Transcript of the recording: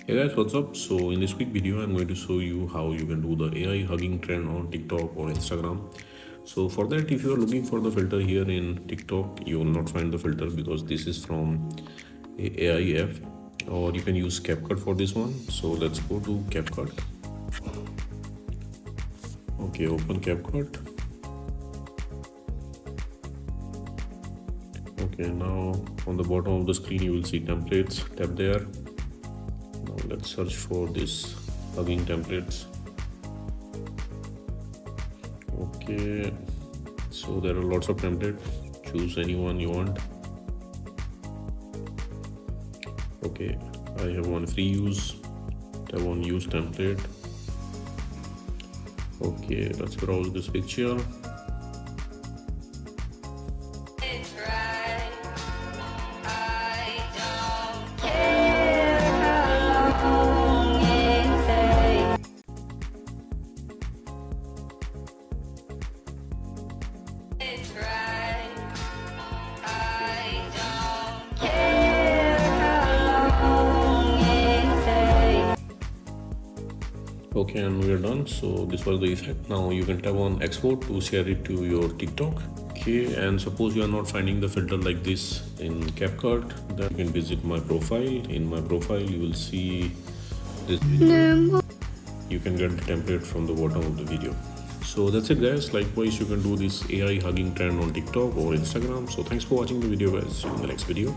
Hey guys, what's up? So in this quick video, I'm going to show you how you can do the AI hugging trend on TikTok or Instagram. So for that, if you are looking for the filter here in TikTok, you will not find the filter because this is from AI app, or you can use CapCut for this one. So let's go to CapCut. Okay, open CapCut. Okay, now on the bottom of the screen you will see templates. Tap there. Now let's search for this hugging templates. Okay, so there are lots of templates. Choose any one you want. Okay, I have one free use. Tap on use template. Okay, let's browse this picture. Okay, and we are done. So this was the effect. Now you can tap on export to share it to your TikTok. Okay, and suppose you are not finding the filter like this in CapCut, then you can visit my profile. In my profile, you will see this video. You can get the template from the bottom of the video. So that's it guys. Likewise, you can do this AI hugging trend on TikTok or Instagram. So thanks for watching the video guys. See you in the next video.